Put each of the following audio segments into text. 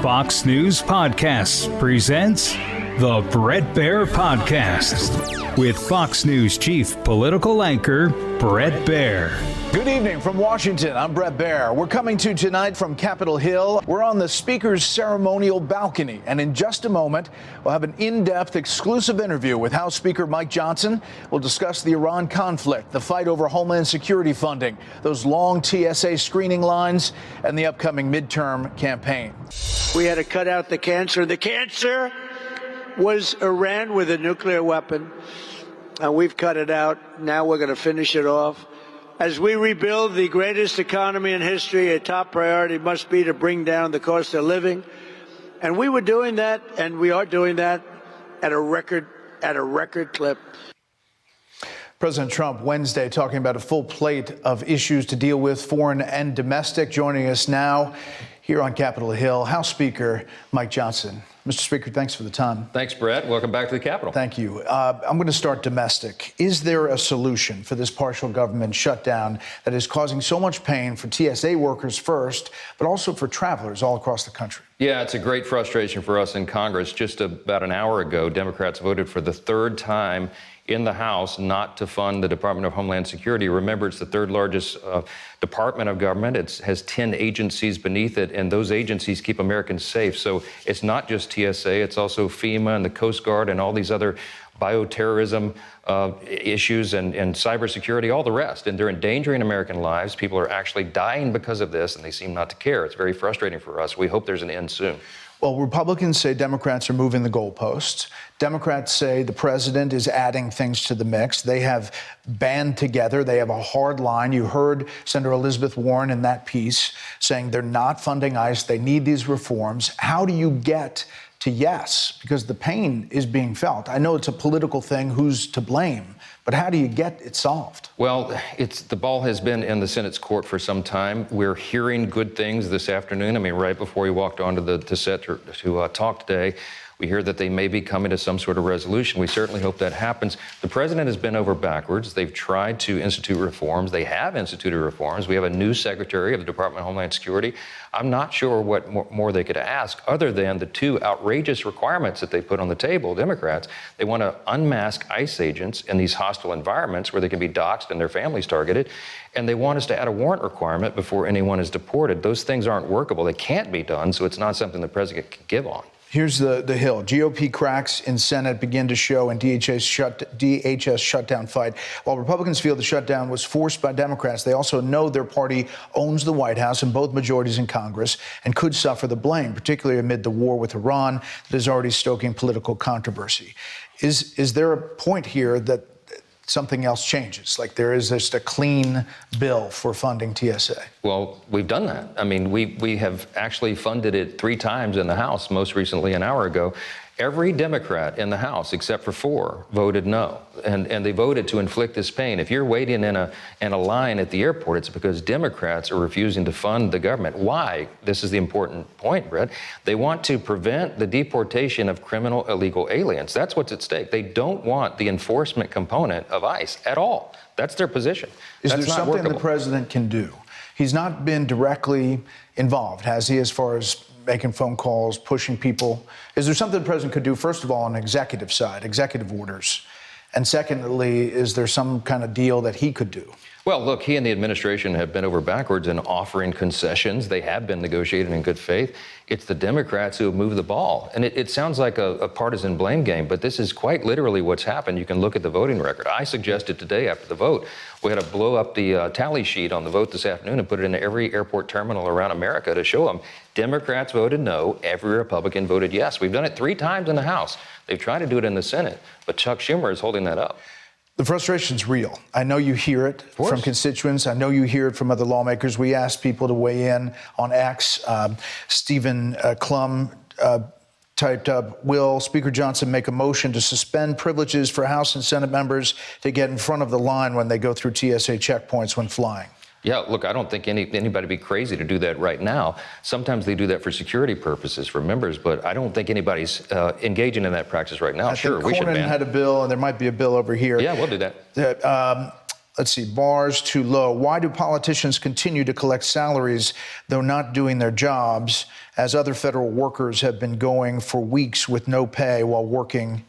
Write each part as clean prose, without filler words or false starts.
Fox News Podcasts presents the Bret Baier Podcast with Fox News Chief Political Anchor Bret Baier. Good evening from Washington. I'm Bret Baier. We're coming to you tonight from Capitol Hill. We're on the Speaker's ceremonial balcony, and in just a moment, we'll have an in-depth exclusive interview with House Speaker Mike Johnson. We'll discuss the Iran conflict, the fight over Homeland Security funding, those long TSA screening lines, and the upcoming midterm campaign. We had to cut out the cancer. The cancer was Iran with a nuclear weapon, and we've cut it out. Now we're going to finish it off. As we rebuild the greatest economy in history, a top priority must be to bring down the cost of living. And we were doing that, and we are doing that at a record clip. President Trump Wednesday talking about a full plate of issues to deal with, foreign and domestic. Joining us now here on Capitol Hill, House Speaker Mike Johnson. Mr. Speaker, thanks for the time. Thanks, Bret. Welcome back to the Capitol. Thank you. I'm going to start domestic. Is there a solution for this partial government shutdown that is causing so much pain for TSA workers first, but also for travelers all across the country? Yeah, it's a great frustration for us in Congress. Just about an hour ago, Democrats voted for the third time in the House not to fund the Department of Homeland Security. Remember, it's the third largest department of government. It has 10 agencies beneath it, and those agencies keep Americans safe. So it's not just TSA, it's also FEMA and the Coast Guard and all these other bioterrorism issues and cybersecurity, all the rest. And they're endangering American lives. People are actually dying because of this, and they seem not to care. It's very frustrating for us. We hope there's an end soon. Well, Republicans say Democrats are moving the goalposts. Democrats say the president is adding things to the mix. They have band together. They have a hard line. You heard Senator Elizabeth Warren in that piece saying they're not funding ICE. They need these reforms. How do you get to yes? Because the pain is being felt. I know it's a political thing, who's to blame, but how do you get it solved? Well, the ball has been in the Senate's court for some time. We're hearing good things this afternoon. I mean, right before we walked onto the set to talk today, we hear that they may be coming to some sort of resolution. We certainly hope that happens. The president has been over backwards. They've tried to institute reforms. They have instituted reforms. We have a new secretary of the Department of Homeland Security. I'm not sure what more they could ask other than the two outrageous requirements that they put on the table, Democrats. They want to unmask ICE agents in these hostile environments where they can be doxxed and their families targeted. And they want us to add a warrant requirement before anyone is deported. Those things aren't workable. They can't be done, so it's not something the president can give on. Here's the Hill. GOP cracks in Senate begin to show in DHS shutdown fight. While Republicans feel the shutdown was forced by Democrats, they also know their party owns the White House and both majorities in Congress and could suffer the blame, particularly amid the war with Iran that is already stoking political controversy. Is there a point here that something else changes, like there is just a clean bill for funding TSA? Well, we've done that. I mean, we have actually funded it 3 times in the House, most recently an hour ago. Every Democrat in the House, except for 4, voted no, and they voted to inflict this pain. If you're waiting in a line at the airport, it's because Democrats are refusing to fund the government. Why? This is the important point, Bret. They want to prevent the deportation of criminal illegal aliens. That's what's at stake. They don't want the enforcement component of ICE at all. That's their position. Is there something the president can do? He's not been directly involved, has he, as far as making phone calls, pushing people? Is there something the president could do, first of all, on the executive side, executive orders? And secondly, is there some kind of deal that he could do? Well, look, he and the administration have been over backwards in offering concessions. They have been negotiating in good faith. It's the Democrats who have moved the ball. And it sounds like a partisan blame game, but this is quite literally what's happened. You can look at the voting record. I suggested today after the vote, we had to blow up the tally sheet on the vote this afternoon and put it in every airport terminal around America to show them Democrats voted no, every Republican voted yes. We've done it 3 times in the House. They've tried to do it in the Senate, but Chuck Schumer is holding that up. The frustration's real. I know you hear it from constituents. I know you hear it from other lawmakers. We asked people to weigh in on X. Stephen Klum typed up, will Speaker Johnson make a motion to suspend privileges for House and Senate members to get in front of the line when they go through TSA checkpoints when flying? Yeah, look, I don't think anybody would be crazy to do that right now. Sometimes they do that for security purposes for members, but I don't think anybody's engaging in that practice right now. Sure, we should ban. Cornyn had a bill, and there might be a bill over here. Yeah, we'll do that. let's see, bars too low. Why do politicians continue to collect salaries, though not doing their jobs, as other federal workers have been going for weeks with no pay while working?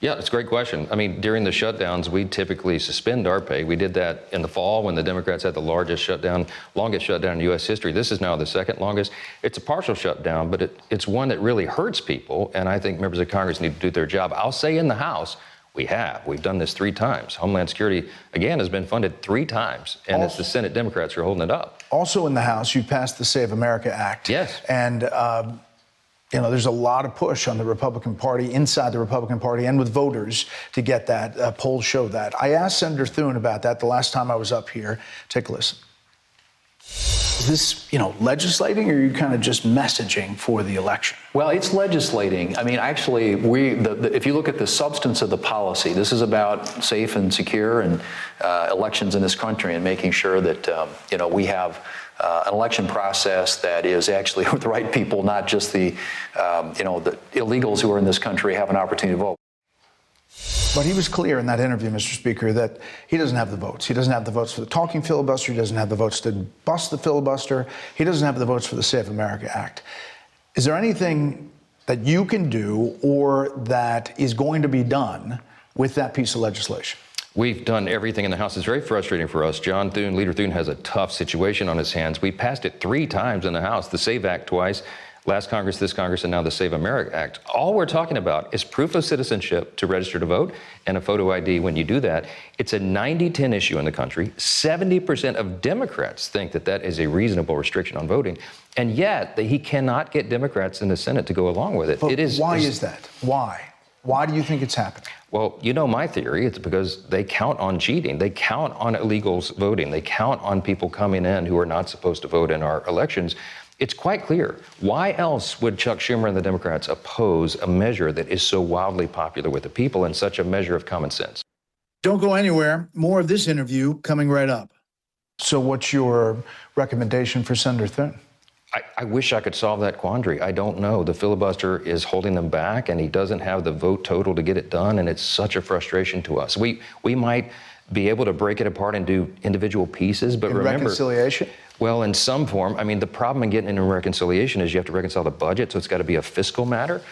Yeah, it's a great question. I mean, during the shutdowns, we typically suspend our pay. We did that in the fall when the Democrats had the longest shutdown in U.S. history. This is now the second longest. It's a partial shutdown, but it's one that really hurts people, and I think members of Congress need to do their job. I'll say in the House, we've done this 3 times. Homeland Security, again, has been funded 3 times, and it's the Senate Democrats who are holding it up. Also in the House, you passed the Save America Act. Yes. And there's a lot of push on the Republican Party, inside the Republican Party, and with voters to get that. Polls show that. I asked Senator Thune about that the last time I was up here. Take a listen. Is this, legislating, or are you kind of just messaging for the election? Well, it's legislating. I mean, actually, if you look at the substance of the policy, this is about safe and secure and elections in this country, and making sure that we have an election process that is actually with the right people, not just the illegals who are in this country have an opportunity to vote. But he was clear in that interview, Mr. Speaker, that he doesn't have the votes. He doesn't have the votes for the talking filibuster. He doesn't have the votes to bust the filibuster. He doesn't have the votes for the Save America Act. Is there anything that you can do or that is going to be done with that piece of legislation? We've done everything in the House. It's very frustrating for us. John Thune, Leader Thune, has a tough situation on his hands. We passed it 3 times in the House, the SAVE Act twice, last Congress, this Congress, and now the Save America Act. All we're talking about is proof of citizenship to register to vote and a photo ID when you do that. It's a 90-10 issue in the country. 70% of Democrats think that that is a reasonable restriction on voting. And yet, he cannot get Democrats in the Senate to go along with it. But why is that? Why? Why do you think it's happening? Well, my theory, it's because they count on cheating. They count on illegals voting. They count on people coming in who are not supposed to vote in our elections. It's quite clear. Why else would Chuck Schumer and the Democrats oppose a measure that is so wildly popular with the people and such a measure of common sense? Don't go anywhere. More of this interview coming right up. So what's your recommendation for Senator Thune? I wish I could solve that quandary. I don't know. The filibuster is holding them back, and he doesn't have the vote total to get it done, and it's such a frustration to us. We might be able to break it apart and do individual pieces, but remember— reconciliation? Well, in some form. I mean, the problem in getting into reconciliation is you have to reconcile the budget, so it's got to be a fiscal matter.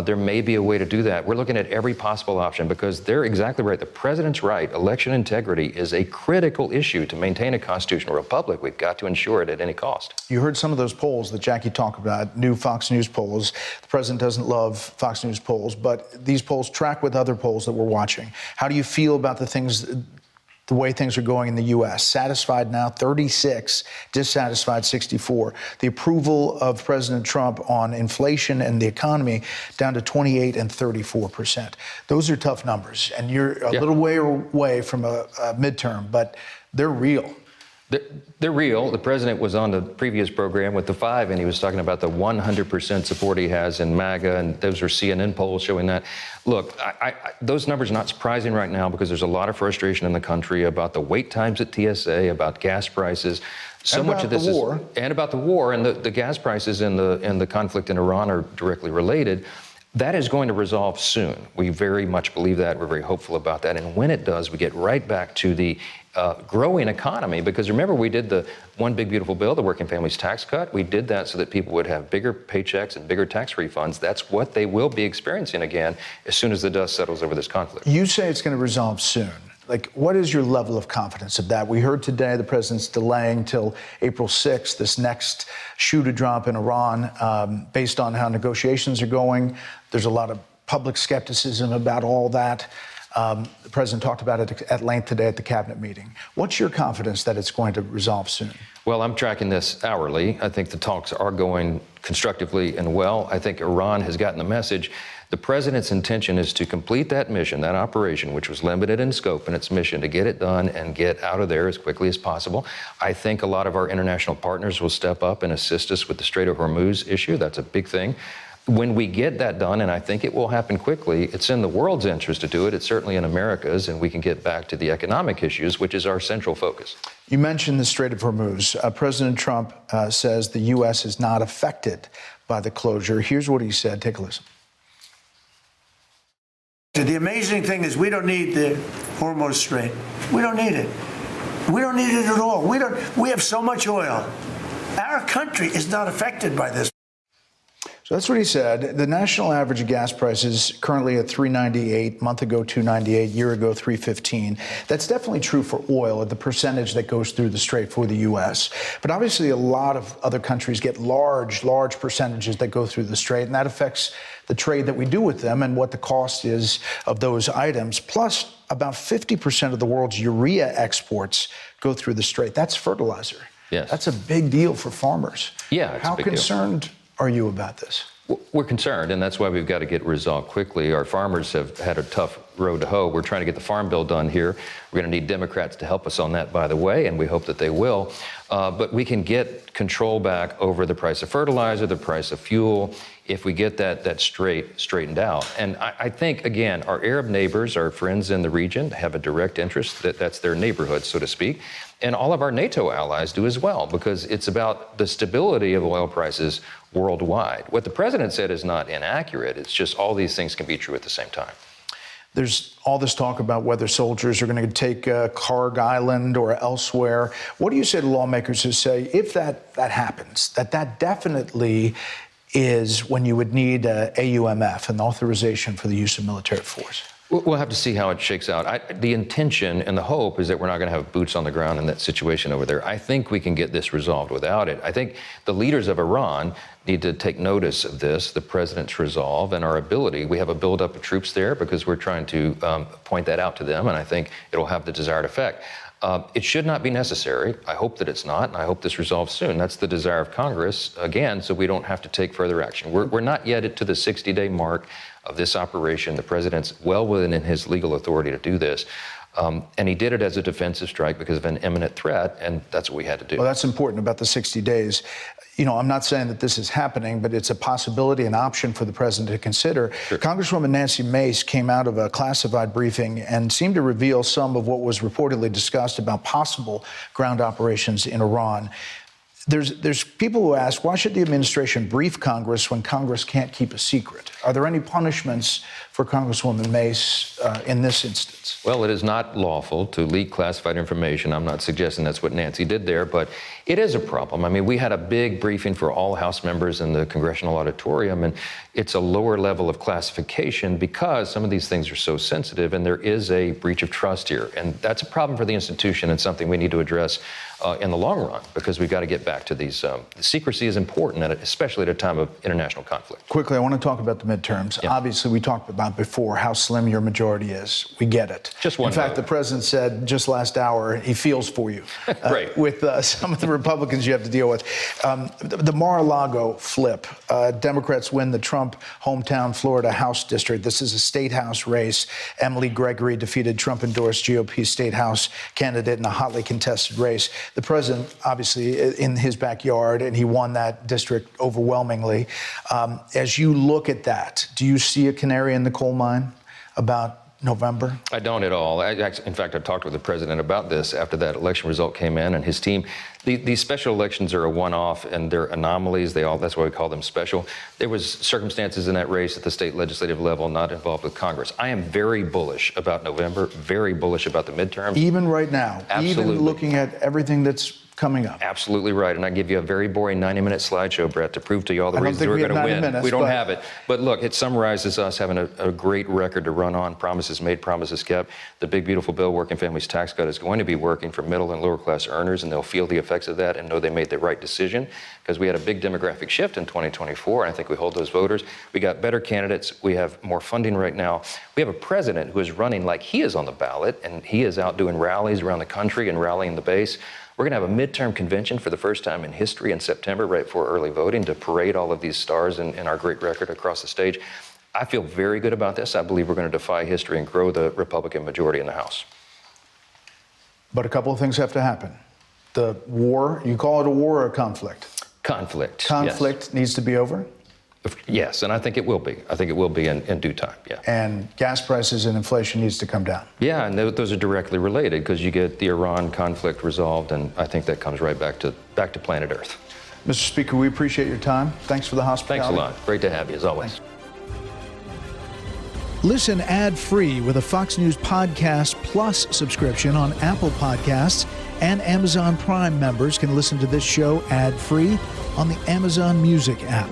There may be a way to do that. We're looking at every possible option because they're exactly right. The president's right. Election integrity is a critical issue to maintain a constitutional republic. We've got to ensure it at any cost. You heard some of those polls that Jackie talked about, new Fox News polls. The president doesn't love Fox News polls, but these polls track with other polls that we're watching. How do you feel about the way things are going in the U.S.? Satisfied now, 36, dissatisfied, 64. The approval of President Trump on inflation and the economy down to 28 and 34%. Those are tough numbers, and you're a little way away from a midterm, but they're real. They're real. The president was on the previous program with the 5, and he was talking about the 100% support he has in MAGA, and those are CNN polls showing that. Look, those numbers are not surprising right now because there's a lot of frustration in the country about the wait times at TSA, about gas prices. So much of this is, and about the war, and the gas prices and the conflict in Iran are directly related. That is going to resolve soon. We very much believe that. We're very hopeful about that. And when it does, we get right back to the growing economy. Because remember, we did the One Big Beautiful Bill, the Working Families Tax Cut. We did that so that people would have bigger paychecks and bigger tax refunds. That's what they will be experiencing again as soon as the dust settles over this conflict. You say it's going to resolve soon. What is your level of confidence of that? We heard today the president's delaying till April 6th, this next shoe to drop in Iran, based on how negotiations are going. There's a lot of public skepticism about all that. The president talked about it at length today at the cabinet meeting. What's your confidence that it's going to resolve soon? Well, I'm tracking this hourly. I think the talks are going constructively and well. I think Iran has gotten the message. The president's intention is to complete that mission, that operation, which was limited in scope in its mission, to get it done and get out of there as quickly as possible. I think a lot of our international partners will step up and assist us with the Strait of Hormuz issue. That's a big thing. When we get that done, and I think it will happen quickly, it's in the world's interest to do it. It's certainly in America's, and we can get back to the economic issues, which is our central focus. You mentioned the Strait of Hormuz. President Trump says the U.S. is not affected by the closure. Here's what he said. Take a listen. The amazing thing is we don't need the Hormuz Strait. We don't need it. We don't need it at all. We have so much oil. Our country is not affected by this. So that's what he said. The national average of gas prices currently at $3.98, month ago $2.98, year ago $3.15. That's definitely true for oil at the percentage that goes through the strait for the U.S. But obviously a lot of other countries get large percentages that go through the strait, and that affects the trade that we do with them and what the cost is of those items. Plus, about 50% of the world's urea exports go through the strait. That's fertilizer. Yes. That's a big deal for farmers. Yeah, it's How a big deal. concerned are you about this? We're concerned, and that's why we've got to get resolved quickly. Our farmers have had a tough road to hoe. We're trying to get the Farm Bill done here. We're going to need Democrats to help us on that, by the way, and we hope that they will. But we can get control back over the price of fertilizer, the price of fuel, if we get that straightened out. And I think, again, our Arab neighbors, our friends in the region, have a direct interest. That's their neighborhood, so to speak. And all of our NATO allies do as well, because it's about the stability of oil prices worldwide. What the president said is not inaccurate. It's just all these things can be true at the same time. There's all this talk about whether soldiers are going to take Karg Island or elsewhere. What do you say to lawmakers who say if that happens, that definitely is when you would need AUMF, an authorization for the use of military force? We'll have to see how it shakes out. The intention and the hope is that we're not going to have boots on the ground in that situation over there. I think we can get this resolved without it. I think the leaders of Iran need to take notice of this, the president's resolve and our ability. We have a buildup of troops there because we're trying to point that out to them, and I think it'll have the desired effect. It should not be necessary. I hope that it's not, and I hope this resolves soon. That's the desire of Congress, again, so we don't have to take further action. We're not yet to the 60-day mark of this operation. The president's well within his legal authority to do this. And he did it as a defensive strike because of an imminent threat, and that's what we had to do. Well, that's important about the 60 days. You know, I'm not saying that this is happening, but it's a possibility, an option for the president to consider. Sure. Congresswoman Nancy Mace came out of a classified briefing and seemed to reveal some of what was reportedly discussed about possible ground operations in Iran. There's people who ask, why should the administration brief Congress when Congress can't keep a secret? Are there any punishments for Congresswoman Mace in this instance? Well, it is not lawful to leak classified information. I'm not suggesting that's what Nancy did there, but it is a problem. I mean, we had a big briefing for all House members in the Congressional Auditorium, and it's a lower level of classification because some of these things are so sensitive, and there is a breach of trust here. And that's a problem for the institution and something we need to address in the long run, because we've got to get back to these. Secrecy is important, especially at a time of international conflict. Quickly, I want to talk about the midterms. Yeah. Obviously, we talked about before how slim your majority is. We get it. Just one In fact, vote. the president said just last hour he feels for you Right. with some of the Republicans you have to deal with. The Mar-a-Lago flip. Democrats win the Trump hometown Florida House district. This is a state house race. Emily Gregory defeated Trump-endorsed GOP state house candidate in a hotly contested race. The president, obviously, in his backyard, and he won that district overwhelmingly. As you look at that, do you see a canary in the coal mine about November? I don't at all. In fact, I talked with the president about this after that election result came in, and his team. These special elections are a one-off, and they're anomalies. That's why we call them special. There was circumstances in that race at the state legislative level not involved with Congress. I am very bullish about November, very bullish about the midterms. Even right now, Absolutely. even looking at everything that's coming up. Absolutely right. And I give you a very boring 90-minute slideshow, Brett, to prove to you all the reasons we're going to win. Minutes, we don't have it. But look, it summarizes us having a great record to run on, promises made, promises kept. The big, beautiful bill, Working Families Tax Cut, is going to be working for middle and lower class earners, and they'll feel the effects of that and know they made the right decision, because we had a big demographic shift in 2024, and I think we hold those voters. We got better candidates. We have more funding right now. We have a president who is running like he is on the ballot, and he is out doing rallies around the country and rallying the base. We're going to have a midterm convention for the first time in history in September, right before early voting, to parade all of these stars in our great record across the stage. I feel very good about this. I believe we're going to defy history and grow the Republican majority in the House. But a couple of things have to happen. The war, you call it a war or a conflict? Conflict. Conflict yes. Needs to be over? Yes, and I think it will be. I think it will be in due time, yeah. And gas prices and inflation needs to come down. Yeah, and those are directly related, because you get the Iran conflict resolved, and I think that comes right back to planet Earth. Mr. Speaker, we appreciate your time. Thanks for the hospitality. Thanks a lot. Great to have you, as always. Thanks. Listen ad-free with a Fox News Podcast Plus subscription on Apple Podcasts, and Amazon Prime members can listen to this show ad-free on the Amazon Music app.